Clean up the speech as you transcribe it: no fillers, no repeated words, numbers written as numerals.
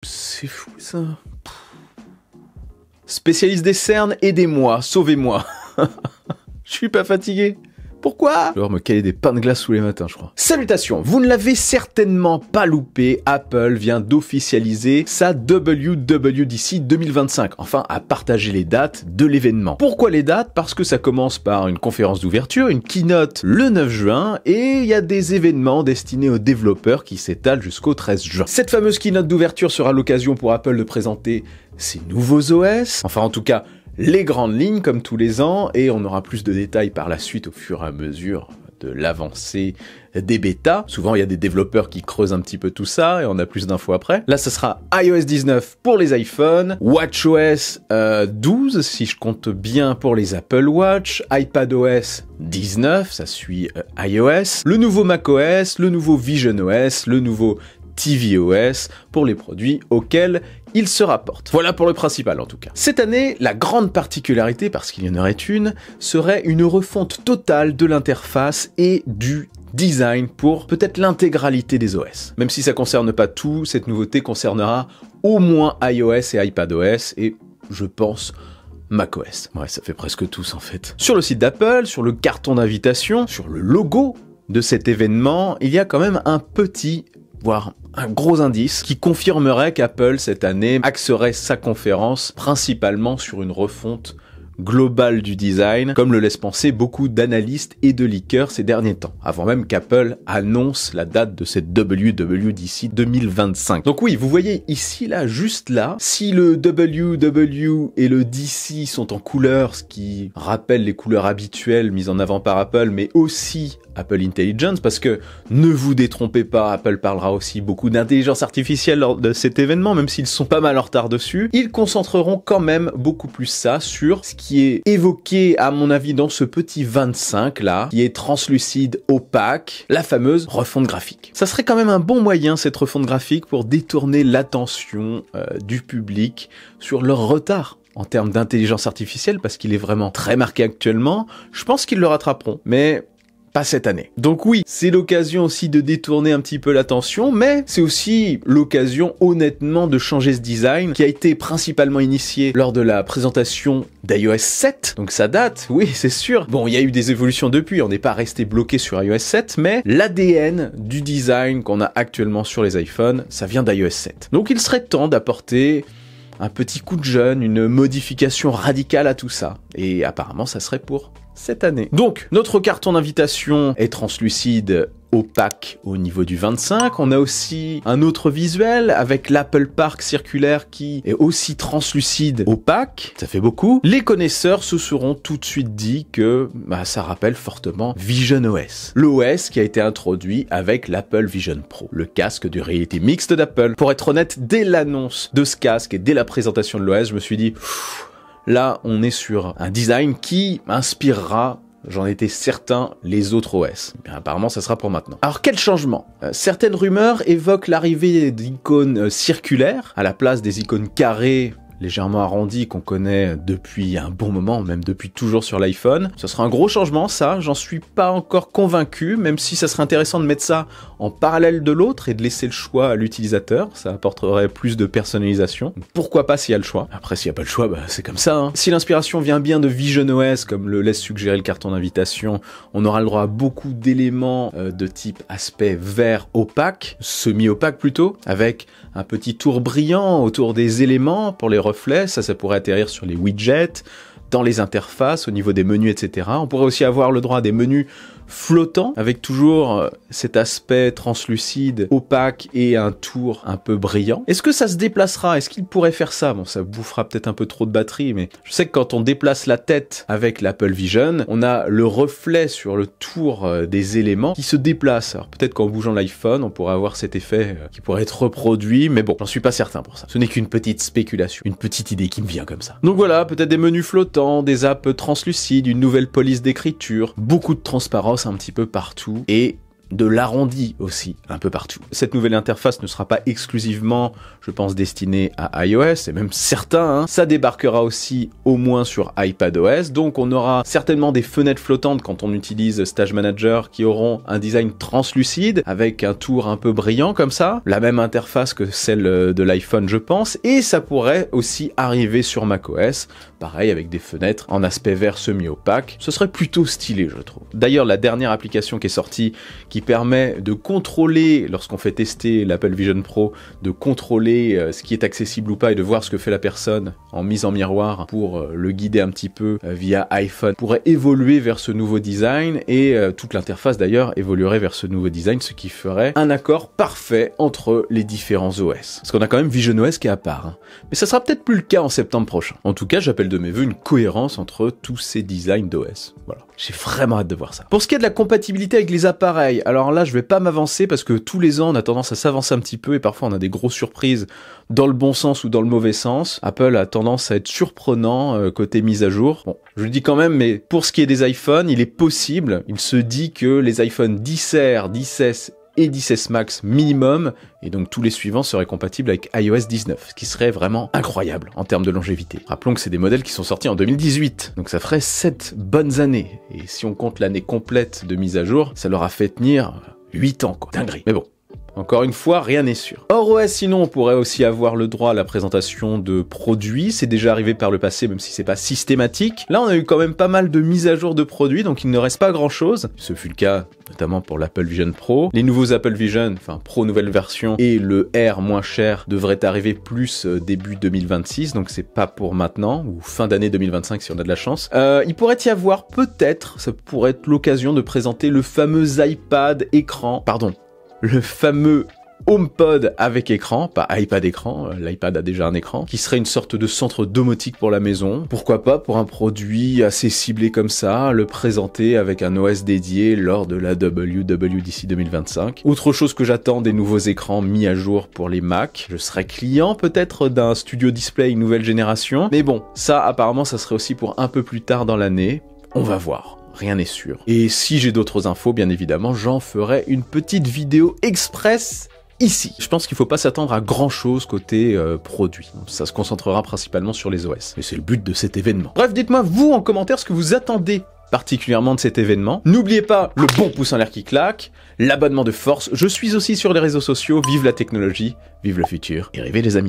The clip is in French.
C'est fou ça. Spécialiste des cernes, aidez-moi, sauvez-moi. Je suis pas fatigué. Pourquoi? Je vais me caler des pains de glace tous les matins, je crois. Salutations, vous ne l'avez certainement pas loupé, Apple vient d'officialiser sa WWDC 2025, enfin à partager les dates de l'événement. Pourquoi les dates? Parce que ça commence par une conférence d'ouverture, une keynote le 9 juin, et il y a des événements destinés aux développeurs qui s'étalent jusqu'au 13 juin. Cette fameuse keynote d'ouverture sera l'occasion pour Apple de présenter ses nouveaux OS, enfin en tout cas, les grandes lignes comme tous les ans, et on aura plus de détails par la suite au fur et à mesure de l'avancée des bêtas. Souvent, il y a des développeurs qui creusent un petit peu tout ça, et on a plus d'infos après. Là, ça sera iOS 19 pour les iPhones, WatchOS 12, si je compte bien pour les Apple Watch, iPadOS 19, ça suit iOS, le nouveau macOS, le nouveau visionOS, le nouveau tvOS pour les produits auxquels il se rapporte. Voilà pour le principal en tout cas. Cette année, la grande particularité, parce qu'il y en aurait une, serait une refonte totale de l'interface et du design pour peut-être l'intégralité des OS. Même si ça concerne pas tout, cette nouveauté concernera au moins iOS et iPadOS et je pense macOS. Ouais, ça fait presque tous en fait. Sur le site d'Apple, sur le carton d'invitation, sur le logo de cet événement, il y a quand même un petit, voire un gros indice qui confirmerait qu'Apple, cette année, axerait sa conférence principalement sur une refonte globale du design, comme le laissent penser beaucoup d'analystes et de leakers ces derniers temps, avant même qu'Apple annonce la date de cette WWDC 2025. Donc oui, vous voyez ici, là, juste là, si le WW et le DC sont en couleurs, ce qui rappelle les couleurs habituelles mises en avant par Apple, mais aussi Apple Intelligence, parce que ne vous détrompez pas, Apple parlera aussi beaucoup d'intelligence artificielle lors de cet événement, même s'ils sont pas mal en retard dessus. Ils concentreront quand même beaucoup plus ça sur ce qui est évoqué, à mon avis, dans ce petit 25 là, qui est translucide, opaque, la fameuse refonte graphique. Ça serait quand même un bon moyen, cette refonte graphique, pour détourner l'attention du public sur leur retard en termes d'intelligence artificielle, parce qu'il est vraiment très marqué actuellement. Je pense qu'ils le rattraperont, mais pas cette année. Donc oui, c'est l'occasion aussi de détourner un petit peu l'attention, mais c'est aussi l'occasion honnêtement de changer ce design qui a été principalement initié lors de la présentation d'iOS 7, donc ça date, oui c'est sûr. Bon, il y a eu des évolutions depuis, on n'est pas resté bloqué sur iOS 7, mais l'ADN du design qu'on a actuellement sur les iPhones, ça vient d'iOS 7. Donc il serait temps d'apporter un petit coup de jeune, une modification radicale à tout ça. Et apparemment, ça serait pour cette année. Donc, notre carton d'invitation est translucide, opaque au niveau du 25. On a aussi un autre visuel avec l'Apple Park circulaire qui est aussi translucide, opaque. Ça fait beaucoup. Les connaisseurs se seront tout de suite dit que ça rappelle fortement visionOS. L'OS qui a été introduit avec l'Apple Vision Pro, le casque de réalité mixte d'Apple. Pour être honnête, dès l'annonce de ce casque et dès la présentation de l'OS, je me suis dit, là, on est sur un design qui inspirera, j'en étais certain, les autres OS. Bien, apparemment, ça sera pour maintenant. Alors, quel changement? Certaines rumeurs évoquent l'arrivée d'icônes circulaires à la place des icônes carrées légèrement arrondies qu'on connaît depuis un bon moment, même depuis toujours sur l'iPhone. Ça sera un gros changement, ça, j'en suis pas encore convaincu, même si ça serait intéressant de mettre ça en parallèle de l'autre et de laisser le choix à l'utilisateur, ça apporterait plus de personnalisation. Pourquoi pas s'il y a le choix? Après, s'il n'y a pas le choix, c'est comme ça, hein. Si l'inspiration vient bien de visionOS, comme le laisse suggérer le carton d'invitation, on aura le droit à beaucoup d'éléments de type aspect vert opaque, semi-opaque plutôt, avec un petit tour brillant autour des éléments pour les reflets, ça pourrait atterrir sur les widgets, dans les interfaces, au niveau des menus, etc. On pourrait aussi avoir le droit à des menus flottants, avec toujours cet aspect translucide, opaque et un tour un peu brillant. Est-ce que ça se déplacera? Est-ce qu'il pourrait faire ça? Bon, ça bouffera peut-être un peu trop de batterie, mais je sais que quand on déplace la tête avec l'Apple Vision, on a le reflet sur le tour des éléments qui se déplace. Alors peut-être qu'en bougeant l'iPhone, on pourrait avoir cet effet qui pourrait être reproduit, mais bon, j'en suis pas certain pour ça. Ce n'est qu'une petite spéculation, une petite idée qui me vient comme ça. Donc voilà, peut-être des menus flottants, des apps translucides, une nouvelle police d'écriture, beaucoup de transparence un petit peu partout, et de l'arrondi aussi, un peu partout. Cette nouvelle interface ne sera pas exclusivement je pense destiné à iOS, et même certains, hein. Ça débarquera aussi au moins sur iPadOS, donc on aura certainement des fenêtres flottantes quand on utilise Stage Manager qui auront un design translucide, avec un tour un peu brillant comme ça, la même interface que celle de l'iPhone je pense, et ça pourrait aussi arriver sur macOS, pareil avec des fenêtres en aspect vert semi-opaque, ce serait plutôt stylé je trouve. D'ailleurs la dernière application qui est sortie, qui permet de contrôler, lorsqu'on fait tester l'Apple Vision Pro, de contrôler ce qui est accessible ou pas et de voir ce que fait la personne en mise en miroir pour le guider un petit peu via iPhone, pourrait évoluer vers ce nouveau design, et toute l'interface d'ailleurs évoluerait vers ce nouveau design, ce qui ferait un accord parfait entre les différents OS. Parce qu'on a quand même visionOS qui est à part, hein. Mais ça sera peut-être plus le cas en septembre prochain. En tout cas, j'appelle de mes voeux une cohérence entre tous ces designs d'OS. Voilà. J'ai vraiment hâte de voir ça. Pour ce qui est de la compatibilité avec les appareils, alors là, je vais pas m'avancer parce que tous les ans, on a tendance à s'avancer un petit peu et parfois on a des grosses surprises dans le bon sens ou dans le mauvais sens. Apple a tendance à être surprenant côté mise à jour. Bon, je le dis quand même, mais pour ce qui est des iPhones, il est possible, il se dit que les iPhone 10R, 10S et 10S Max minimum, et donc tous les suivants seraient compatibles avec iOS 19, ce qui serait vraiment incroyable en termes de longévité. Rappelons que c'est des modèles qui sont sortis en 2018, donc ça ferait 7 bonnes années, et si on compte l'année complète de mise à jour, ça leur a fait tenir 8 ans quoi, dinguerie. Mais bon, encore une fois, rien n'est sûr. Hors OS, sinon, on pourrait aussi avoir le droit à la présentation de produits. C'est déjà arrivé par le passé, même si c'est pas systématique. Là, on a eu quand même pas mal de mises à jour de produits, donc il ne reste pas grand-chose. Ce fut le cas notamment pour l'Apple Vision Pro. Les nouveaux Apple Vision, enfin Pro nouvelle version, et le R moins cher devraient arriver plus début 2026, donc c'est pas pour maintenant, ou fin d'année 2025 si on a de la chance. Il pourrait y avoir peut-être, ça pourrait être l'occasion de présenter le fameux iPad écran, pardon, le fameux HomePod avec écran, pas iPad écran, l'iPad a déjà un écran, qui serait une sorte de centre domotique pour la maison. Pourquoi pas, pour un produit assez ciblé comme ça, le présenter avec un OS dédié lors de la WWDC 2025. Autre chose que j'attends, des nouveaux écrans mis à jour pour les Mac. Je serais client peut-être d'un Studio Display nouvelle génération, mais bon, ça apparemment ça serait aussi pour un peu plus tard dans l'année. On va voir. Rien n'est sûr. Et si j'ai d'autres infos, bien évidemment, j'en ferai une petite vidéo express ici. Je pense qu'il ne faut pas s'attendre à grand chose côté produit. Ça se concentrera principalement sur les OS. Et c'est le but de cet événement. Bref, dites-moi vous en commentaire ce que vous attendez particulièrement de cet événement. N'oubliez pas le bon pouce en l'air qui claque, l'abonnement de force. Je suis aussi sur les réseaux sociaux. Vive la technologie, vive le futur et rêvez les amis.